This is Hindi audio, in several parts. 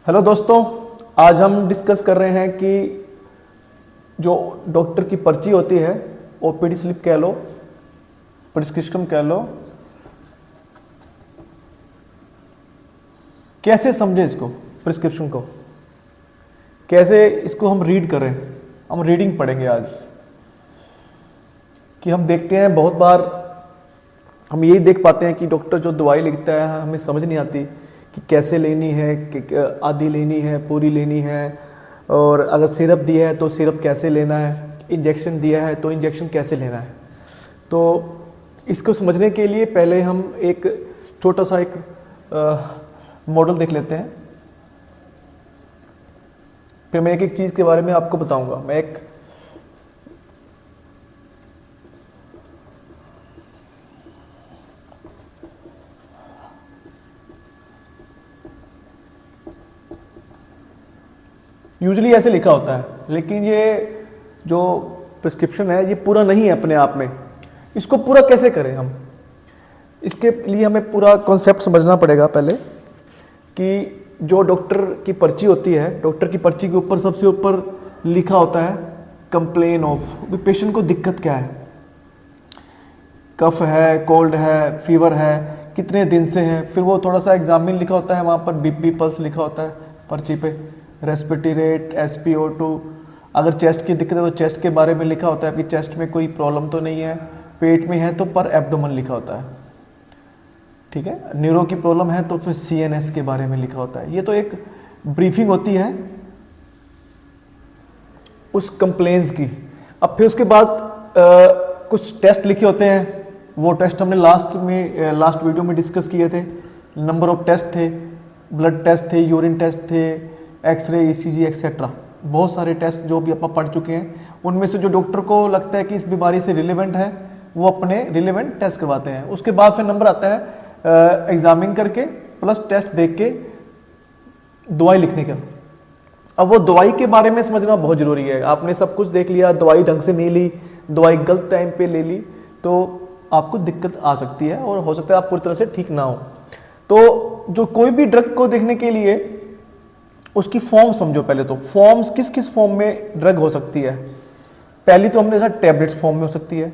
हेलो दोस्तों, आज हम डिस्कस कर रहे हैं कि जो डॉक्टर की पर्ची होती है, ओपीडी स्लिप कह लो, प्रिस्क्रिप्शन कह लो, कैसे समझें इसको, प्रिस्क्रिप्शन को कैसे इसको हम रीड करें। हम रीडिंग पढ़ेंगे आज कि हम देखते हैं बहुत बार हम यही देख पाते हैं कि डॉक्टर जो दवाई लिखता है हमें समझ नहीं आती कि कैसे लेनी है, कि आधी लेनी है, पूरी लेनी है, और अगर सिरप दिया है तो सिरप कैसे लेना है, इंजेक्शन दिया है तो इंजेक्शन कैसे लेना है। तो इसको समझने के लिए पहले हम एक छोटा सा एक मॉडल देख लेते हैं, फिर मैं एक एक चीज़ के बारे में आपको बताऊंगा। मैं एक यूजली ऐसे लिखा होता है, लेकिन ये जो प्रिस्क्रिप्शन है ये पूरा नहीं है अपने आप में। इसको पूरा कैसे करें हम, इसके लिए हमें पूरा कॉन्सेप्ट समझना पड़ेगा पहले कि जो डॉक्टर की पर्ची होती है, डॉक्टर की पर्ची के ऊपर सबसे ऊपर लिखा होता है कंप्लेन ऑफ, पेशेंट को दिक्कत क्या है, कफ है, कोल्ड है, फीवर है, कितने दिन से है। फिर वो थोड़ा सा एग्जामिन लिखा होता है, वहाँ पर बीपी पल्स लिखा होता है पर्ची पे, रेस्पिरेटरी रेट, SpO2। अगर चेस्ट की दिक्कत है तो चेस्ट के बारे में लिखा होता है कि चेस्ट में कोई प्रॉब्लम तो नहीं है, पेट में है तो पर एब्डोमेन लिखा होता है, ठीक है। न्यूरो की प्रॉब्लम है तो फिर CNS के बारे में लिखा होता है। ये तो एक ब्रीफिंग होती है उस कंप्लेंट्स की। अब फिर उसके बाद कुछ टेस्ट लिखे होते हैं, वो टेस्ट हमने लास्ट वीडियो में डिस्कस किए थे। नंबर ऑफ टेस्ट थे, ब्लड टेस्ट थे, यूरिन टेस्ट थे, एक्सरे, ECG एक्सेट्रा, बहुत सारे टेस्ट जो भी अपन पढ़ चुके हैं। उनमें से जो डॉक्टर को लगता है कि इस बीमारी से रिलेवेंट है वो अपने रिलेवेंट टेस्ट करवाते हैं। उसके बाद फिर नंबर आता है एग्जामिन करके प्लस टेस्ट देख के दवाई लिखने का। अब वो दवाई के बारे में समझना बहुत जरूरी है। आपने सब कुछ देख लिया, दवाई ढंग से नहीं ली, दवाई गलत टाइम पे ले ली तो आपको दिक्कत आ सकती है और हो सकता है आप पूरी तरह से ठीक ना हो। तो जो कोई भी ड्रग को देखने के लिए उसकी फॉर्म समझो पहले। तो फॉर्म्स किस किस फॉर्म में ड्रग हो सकती है। पहली तो हमने देखा टैबलेट्स फॉर्म में हो सकती है,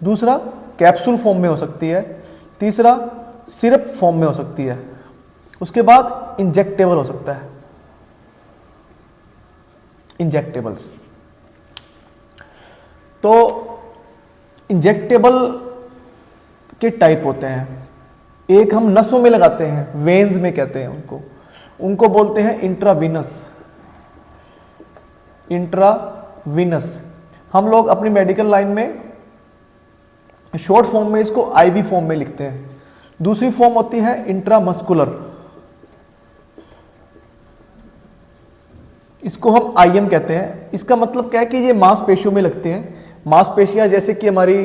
दूसरा कैप्सूल फॉर्म में हो सकती है, तीसरा सिरप फॉर्म में हो सकती है, उसके बाद इंजेक्टेबल हो सकता है, इंजेक्टेबल्स। तो इंजेक्टेबल के टाइप होते हैं। एक हम नसों में लगाते हैं, वेन्स में कहते हैं उनको बोलते हैं इंट्रावीनस। हम लोग अपनी मेडिकल लाइन में शॉर्ट फॉर्म में इसको IV फॉर्म में लिखते हैं। दूसरी फॉर्म होती है इंट्रामस्कुलर, इसको हम IM कहते हैं। इसका मतलब क्या है कि ये मांसपेशियों में लगते हैं। मांसपेशियां जैसे कि हमारी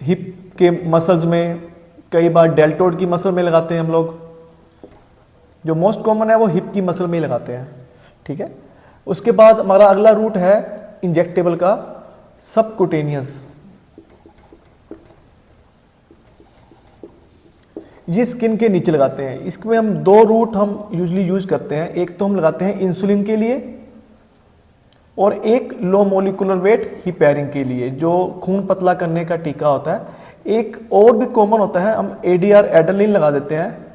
हिप के मसल्स में, कई बार डेल्टोइड की मसल में लगाते हैं हम लोग। जो मोस्ट कॉमन है वो हिप की मसल में ही लगाते हैं, ठीक है। उसके बाद हमारा अगला रूट है इंजेक्टेबल का, सबकुटेनियस। ये स्किन के नीचे लगाते हैं। इसमें हम दो रूट हम यूजली यूज करते हैं। एक तो हम लगाते हैं इंसुलिन के लिए और एक लो मोलिकुलर वेट हिपेरिन के लिए, जो खून पतला करने का टीका होता है। एक और भी कॉमन होता है, हम ADR एड्रेनलिन लगा देते हैं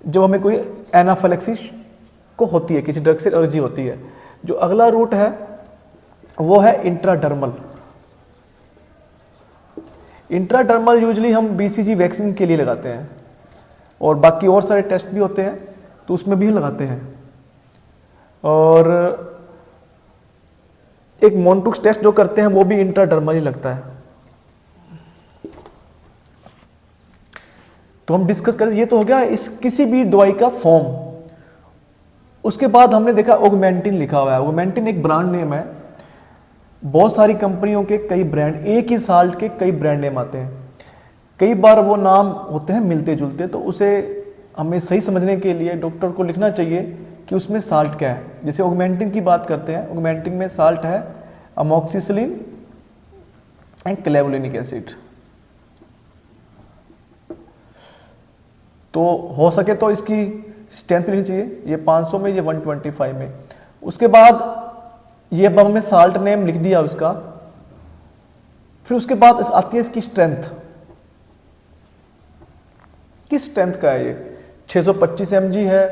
जब हमें कोई एनाफिलैक्सिस को होती है, किसी ड्रग से एलर्जी होती है। जो अगला रूट है वो है इंट्राडर्मल। इंट्राडर्मल यूजली हम BCG वैक्सीन के लिए लगाते हैं, और बाकी और सारे टेस्ट भी होते हैं तो उसमें भी लगाते हैं। और एक मोन्टुक्स टेस्ट जो करते हैं वो भी इंट्राडर्मल ही लगता है। तो हम डिस्कस करें, ये तो हो गया इस किसी भी दवाई का फॉर्म। उसके बाद हमने देखा ऑगमेंटिन लिखा हुआ है। ऑगमेंटिन एक ब्रांड नेम है। बहुत सारी कंपनियों के कई ब्रांड, एक ही साल्ट के कई ब्रांड नेम आते हैं। कई बार वो नाम होते हैं मिलते जुलते, तो उसे हमें सही समझने के लिए डॉक्टर को लिखना चाहिए कि उसमें साल्ट क्या है। जैसे ऑगमेंटिन की बात करते हैं, ऑगमेंटिन में साल्ट है अमोक्सिसिलिन एंड क्लेवुलिनिक एसिड। तो हो सके तो इसकी स्ट्रेंथ भी लिखनी चाहिए, ये 500 में, ये 125 में। उसके बाद ये अब हमने साल्ट नेम लिख दिया उसका। फिर उसके बाद आती है इसकी स्ट्रेंथ, किस स्ट्रेंथ का है ये, 625 mg है,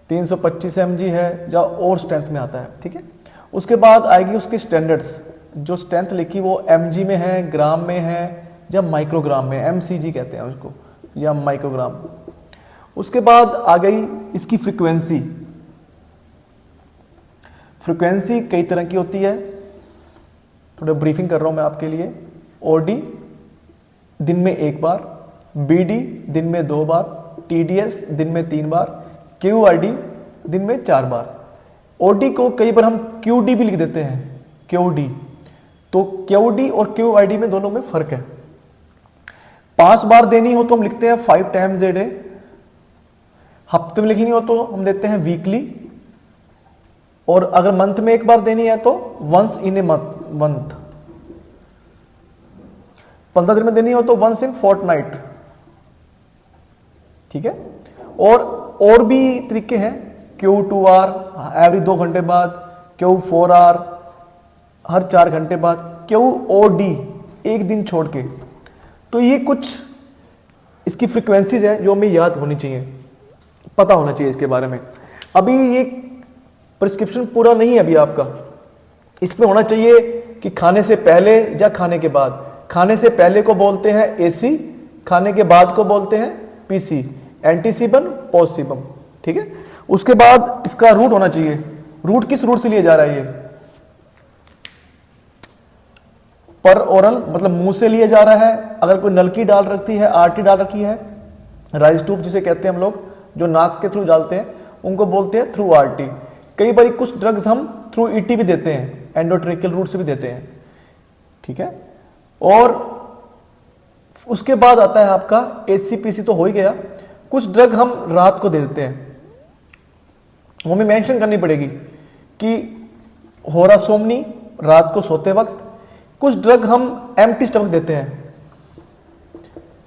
325 mg है, या और स्ट्रेंथ में आता है, ठीक है। उसके बाद आएगी उसकी स्टैंडर्ड्स, जो स्ट्रेंथ लिखी वो mg में है, ग्राम में है, या माइक्रोग्राम में, mcg कहते हैं उसको, या माइक्रोग्राम। उसके बाद आ गई इसकी फ्रीक्वेंसी। फ्रीक्वेंसी कई तरह की होती है, थोड़ा ब्रीफिंग कर रहा हूं मैं आपके लिए। ओडी दिन में 1 बार, बीडी दिन में 2 बार, टीडीएस दिन में 3 बार, क्यूआरडी दिन में 4 बार। ओडी को कई बार हम क्यूडी भी लिख देते हैं, क्यूडी। तो क्यूडी और क्यूआरडी में दोनों में फर्क है। 5 बार देनी हो तो हम लिखते हैं 5 टाइम्स ए डे। हफ्ते में लिखनी हो तो हम देते हैं वीकली, और अगर मंथ में 1 बार देनी है तो वंस इन ए मंथ। 15 दिन में देनी हो तो वंस इन फोर्टनाइट, ठीक है। और भी तरीके हैं, Q2R एवरी 2 घंटे बाद, Q4R हर 4 घंटे बाद, QOD 1 दिन छोड़ के। तो ये कुछ इसकी फ्रीक्वेंसीज हैं जो हमें याद होनी चाहिए, पता होना चाहिए इसके बारे में। अभी ये प्रिस्क्रिप्शन पूरा नहीं है अभी आपका, इसमें होना चाहिए कि खाने से पहले या खाने के बाद। खाने से पहले को बोलते हैं AC, खाने के बाद को बोलते हैं PC, एंटीसीबम, पोस्टसीबम, ठीक है। उसके बाद इसका रूट होना चाहिए। रूट किस रूट से लिया जा रहा है ये, पर ओरल मतलब मुंह से लिया जा रहा है। अगर कोई नलकी डाल रखी है, आरटी डाल रखी है, राइस ट्यूब जिसे कहते हैं हम लोग, जो नाक के थ्रू डालते हैं, उनको बोलते हैं थ्रू आरटी। कई बार कुछ ड्रग्स हम थ्रू ईटी भी देते हैं, एंडोट्रेकियल रूट से भी देते हैं, ठीक है। और उसके बाद आता है आपका एचसीपीसी, तो हो ही गया। कुछ ड्रग हम रात को दे देते हैं, वो हमें मेंशन करनी पड़ेगी कि होरासोमनी रात को सोते वक्त। कुछ ड्रग हम एम्प्टी स्टमक देते हैं,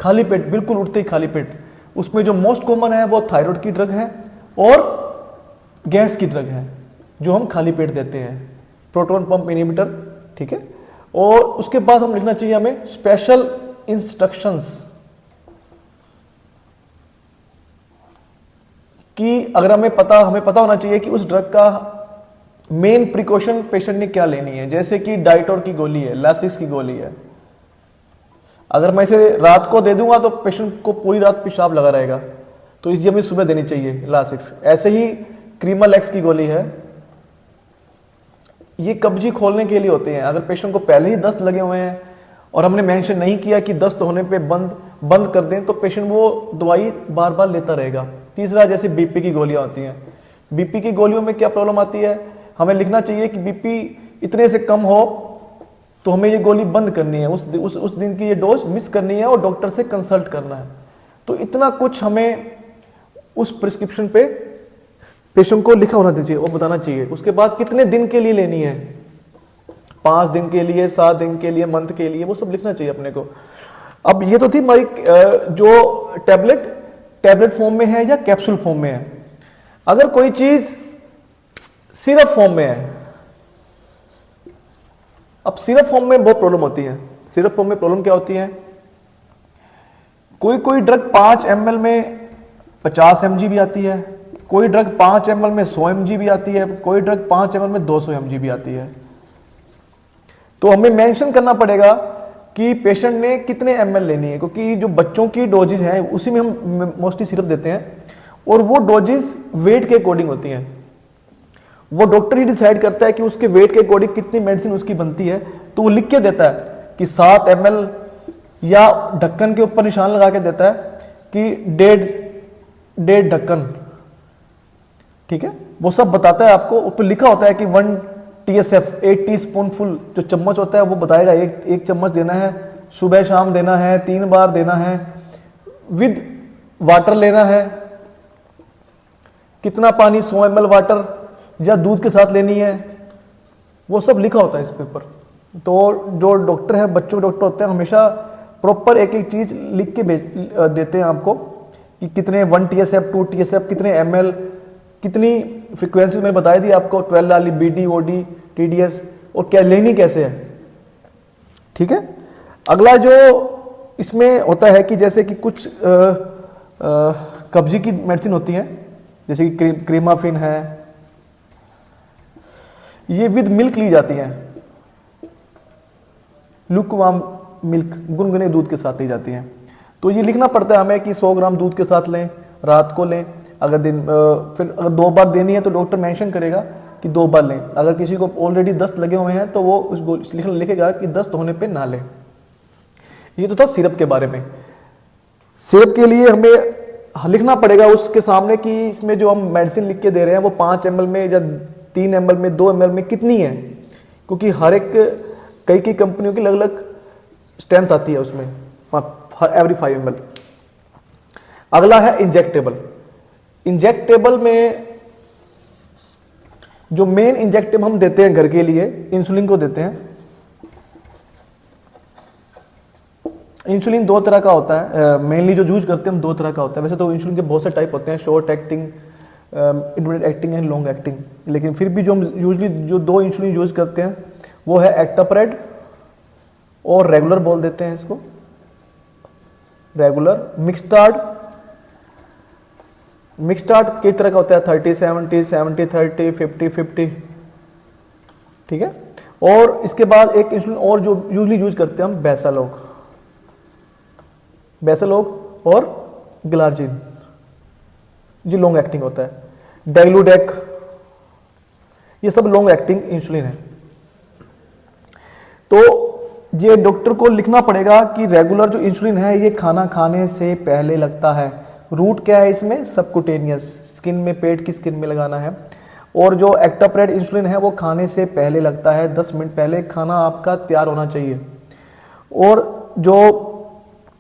खाली पेट, बिल्कुल उठते ही खाली पेट। उसमें जो मोस्ट कॉमन है वो थायराइड की ड्रग है और गैस की ड्रग है, जो हम खाली पेट देते हैं, प्रोटॉन पंप इनहिबिटर, ठीक है। और उसके बाद हम लिखना चाहिए हमें स्पेशल इंस्ट्रक्शंस, कि अगर हमें पता होना चाहिए कि उस ड्रग का मेन प्रिकॉशन पेशेंट ने क्या लेनी है। जैसे कि डाइटोर की गोली है, लासिक्स की गोली है, अगर मैं इसे रात को दे दूंगा तो पेशेंट को पूरी रात पेशाब लगा रहेगा, तो इसलिए हमें सुबह देनी चाहिए लासिक्स। ऐसे ही क्रीमल एक्स की गोली है, ये कब्जी खोलने के लिए होते हैं। अगर पेशेंट को पहले ही दस्त लगे हुए हैं और हमने मेंशन नहीं किया कि दस्त होने पे बंद कर दें, तो पेशेंट वो दवाई बार बार लेता रहेगा। तीसरा, जैसे बीपी की गोलियां होती हैं, बीपी की गोलियों में क्या प्रॉब्लम आती है, हमें लिखना चाहिए कि बीपी इतने से कम हो तो हमें ये गोली बंद करनी है, उस दिन की ये डोज मिस करनी है और डॉक्टर से कंसल्ट करना है। तो इतना कुछ हमें उस प्रिस्क्रिप्शन पे पेशेंट को लिखा होना चाहिए, वो बताना चाहिए। उसके बाद कितने दिन के लिए लेनी है, 5 दिन के लिए, 7 दिन के लिए, मंथ के लिए, वो सब लिखना चाहिए अपने को। अब ये तो थी हमारी जो टैबलेट फॉर्म में है या कैप्सूल फॉर्म में है। अगर कोई चीज सिरप फॉर्म में है, अब सिरप फॉर्म में बहुत प्रॉब्लम होती है। सिरप फॉर्म में प्रॉब्लम क्या होती है, कोई ड्रग 5 ml में 50 mg भी आती है, कोई ड्रग 5 ml में 100 mg भी आती है, कोई ड्रग 5 ml में 200 mg भी आती है। तो हमें मेंशन करना पड़ेगा कि पेशेंट ने कितने ml लेनी है, क्योंकि जो बच्चों की डोजेस हैं उसी में हम मोस्टली सिरप देते हैं, और वो डोजेस वेट के अकॉर्डिंग होती हैं। वो डॉक्टर ही डिसाइड करता है कि उसके वेट के अकॉर्डिंग कितनी मेडिसिन उसकी बनती है, तो वो लिख के देता है कि 7 ml, या ढक्कन के ऊपर निशान लगा के देता है कि 1.5 ढक्कन, ठीक है। वो सब बताता है आपको, ऊपर लिखा होता है कि 1 TSF 1 टीस्पूनफुल, जो चम्मच होता है वो बताएगा एक चम्मच देना है, सुबह शाम देना है, 3 बार देना है, विद वाटर लेना है, कितना पानी, 100 ml वाटर या दूध के साथ लेनी है, वो सब लिखा होता है इस पेपर। तो जो डॉक्टर है, बच्चों के डॉक्टर होते हैं, हमेशा प्रॉपर एक चीज लिख के देते हैं आपको कि कितने 1 TSF 2 TSF कितने ml, कितनी फ्रीक्वेंसी मैंने बताई दी आपको, 12 वाली BD OD TDS, और क्या लेनी कैसे है। ठीक है। अगला जो इसमें होता है कि जैसे कि कुछ कब्जी की मेडिसिन होती हैं, जैसे कि क्रीमाफिन है, ये विद मिल्क ली जाती हैं, लुकवार्म मिल्क, गुनगुने दूध के साथ ली जाती हैं। तो ये लिखना पड़ता है हमें कि 100 ग्राम दूध के साथ लें, रात को लें, अगर फिर अगर 2 बार देनी है तो डॉक्टर मेंशन करेगा कि 2 बार लें। अगर किसी को ऑलरेडी दस्त लगे हुए हैं तो वो उसको लिखेगा कि दस्त होने पे ना लें। ये तो था सिरप के बारे में। सिरप के लिए हमें लिखना पड़ेगा उसके सामने कि इसमें जो हम मेडिसिन लिख के दे रहे हैं वो 5 ml में या 3 ml में 2 ml में कितनी है, क्योंकि हर एक कई कंपनियों की अलग अलग स्ट्रेंथ आती है उसमें, एवरी 5 ml। अगला है इंजेक्टेबल। इंजेक्टेबल में जो मेन इंजेक्टेबल हम देते हैं घर के लिए, इंसुलिन को देते हैं। इंसुलिन 2 तरह का होता है, मेनली जो यूज करते हैं हम 2 तरह का होता है। वैसे तो इंसुलिन के बहुत से टाइप होते हैं, short acting, intermediate acting and long acting, लेकिन फिर भी जो हम यूजली जो 2 इंसुलिन यूज करते हैं वो है एक्टाप्रेड और रेगुलर बोल देते हैं इसको, रेगुलर। मिक्सटार्ड कई तरह का होता है, 30-70, 70-30, 50-50, ठीक है। और इसके बाद एक इंसुलिन और जो यूजली यूज करते हैं हम, बेसालोग और ग्लार्जिन, ये लॉन्ग एक्टिंग होता है। डेग्लूडेक, ये सब लॉन्ग एक्टिंग इंसुलिन है। तो ये डॉक्टर को लिखना पड़ेगा कि रेगुलर जो इंसुलिन है ये खाना खाने से पहले लगता है। रूट क्या है इसमें, सबकुटेनियस, स्किन में, पेट की स्किन में लगाना है। और जो एक्टाप्रेड इंसुलिन है वो खाने से पहले लगता है, 10 मिनट पहले खाना आपका तैयार होना चाहिए। और जो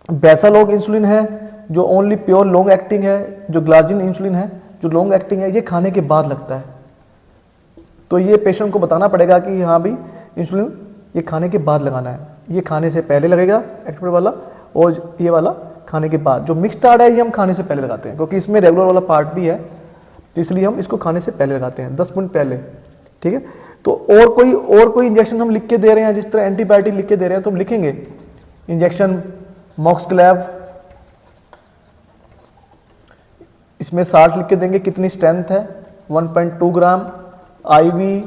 बेसालोग इंसुलिन है जो ओनली प्योर लॉन्ग एक्टिंग है, जो ग्लार्जिन इंसुलिन है जो लॉन्ग एक्टिंग है, ये खाने के बाद लगता है। तो ये पेशेंट को बताना पड़ेगा कि हाँ भाई इंसुलिन ये खाने के बाद लगाना है, ये खाने से पहले लगेगा एक्टाप्रेड वाला, और ये वाला खाने के बाद। जो मिक्सटार्ड है ये हम खाने से पहले लगाते हैं, क्योंकि इसमें रेगुलर वाला पार्ट भी है, तो इसलिए हम इसको खाने से पहले लगाते हैं, 10 मिनट पहले, ठीक है। तो और कोई इंजेक्शन हम लिख के दे रहे हैं, जिस तरह एंटीबायोटिक लिख के दे रहे हैं तो हम लिखेंगे इंजेक्शन मॉक्सक्लेव, इसमें 60 लिख के देंगे, कितनी स्ट्रेंथ है, 1.2 ग्राम, IV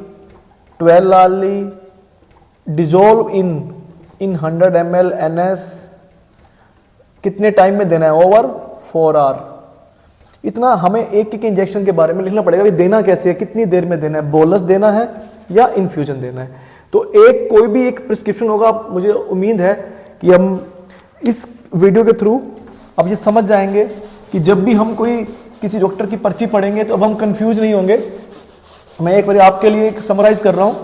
12 आली, डिजोल्व इन 100 ml NS, कितने टाइम में देना है, ओवर 4 आवर। इतना हमें एक इंजेक्शन के बारे में लिखना पड़ेगा कि देना कैसे है, कितनी देर में देना है, बोलस देना है या इन्फ्यूजन देना है। तो कोई भी एक प्रिस्क्रिप्शन होगा। मुझे उम्मीद है कि हम इस वीडियो के थ्रू अब ये समझ जाएंगे कि जब भी हम किसी डॉक्टर की पर्ची पढ़ेंगे तो अब हम कंफ्यूज नहीं होंगे। मैं एक बार आपके लिए एक समराइज कर रहा हूँ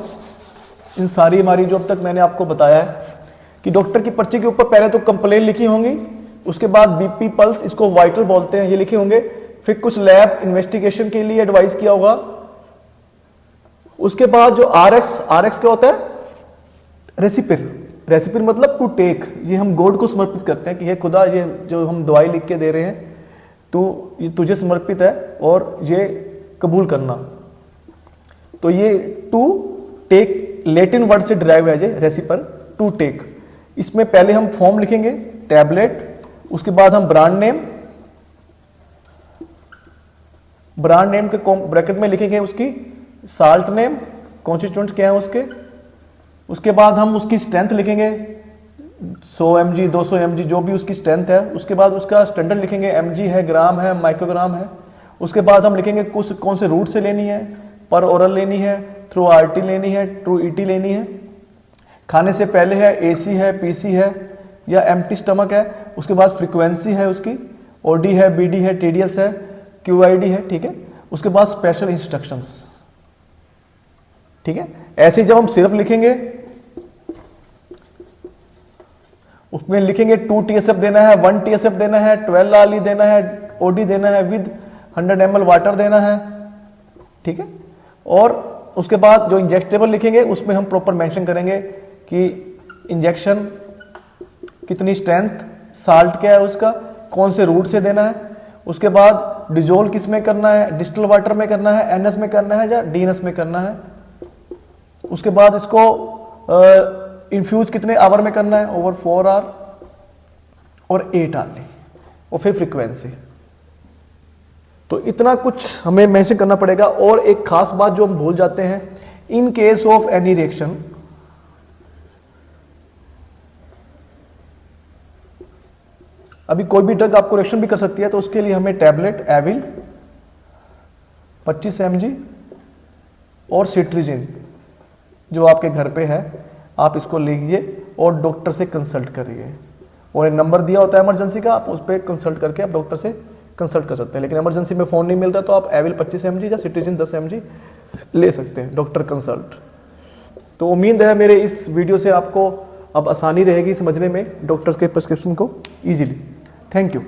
इन सारी हमारी जो अब तक मैंने आपको बताया है कि डॉक्टर की पर्ची के ऊपर पहले तो कंप्लेन लिखी होंगी, उसके बाद BP पल्स, इसको वाइटल बोलते हैं, ये लिखे होंगे, फिर कुछ लैब इन्वेस्टिगेशन के लिए एडवाइस किया होगा। उसके बाद जो RX क्या होता है, रेसिपिर मतलब टू टेक, ये हम गॉड को समर्पित करते हैं कि हे खुदा, ये जो हम दवाई लिख के दे रहे हैं ये तुझे समर्पित है और ये कबूल करना। तो ये टू टेक लैटिन वर्ड से डिराइव है, ये रेसिपर, टू टेक। इसमें पहले हम फॉर्म लिखेंगे, टैबलेट, उसके बाद हम ब्रांड नेम के ब्रैकेट में लिखेंगे उसकी साल्ट नेम, कॉन्स्टिट्यूएंट्स क्या है उसके बाद हम उसकी स्ट्रेंथ लिखेंगे, 100 mg 200 mg जो भी उसकी स्ट्रेंथ है। उसके बाद उसका स्टैंडर्ड लिखेंगे, mg है, ग्राम है, माइक्रोग्राम है। उसके बाद हम लिखेंगे कौन से रूट से लेनी है, पर ओरल लेनी है, थ्रू RT लेनी है, थ्रू ET लेनी है, खाने से पहले है, AC है, PC है या एम्प्टी स्टमक है। उसके बाद फ्रीक्वेंसी है उसकी, OD है, BD है, TDS है, QID है, ठीक है। उसके बाद स्पेशल इंस्ट्रक्शंस, ठीक है। ऐसे जब हम सिर्फ लिखेंगे उसमें लिखेंगे 2 TSF देना है, 1 TSF देना है, 12 आली देना है, OD देना है, विद 100 ml वाटर देना है, ठीक है। और उसके बाद जो इंजेक्टेबल लिखेंगे उसमें हम प्रॉपर मेंशन करेंगे कि इंजेक्शन कितनी स्ट्रेंथ, साल्ट क्या है उसका, कौन से रूट से देना है। उसके बाद डिजोल्व किस में करना है, डिस्टिल वाटर में करना है, एनएस में करना है या डीएनएस में करना है। उसके बाद इसको इन्फ्यूज कितने आवर में करना है, ओवर 4 आवर और 8 आवर में, और फिर फ्रीक्वेंसी। तो इतना कुछ हमें मेंशन करना पड़ेगा। और एक खास बात जो हम भूल जाते हैं, in case of any reaction, अभी कोई भी ड्रग आपको रिएक्शन भी कर सकती है, तो उसके लिए हमें टैबलेट एविल 25 mg और सिट्रीजिन जो आपके घर पे है, आप इसको लीजिए और डॉक्टर से कंसल्ट करिए। और एक नंबर दिया होता है इमरजेंसी का, आप उस पर कंसल्ट करके आप डॉक्टर से कंसल्ट कर सकते हैं। लेकिन इमरजेंसी में फ़ोन नहीं मिल रहा तो आप एविल 25 mg या सिट्रीजिन 10 mg ले सकते हैं डॉक्टर कंसल्ट। तो उम्मीद है मेरे इस वीडियो से आपको अब आसानी रहेगी समझने में डॉक्टर्स के प्रिस्क्रिप्शन को ईजिली। Thank you.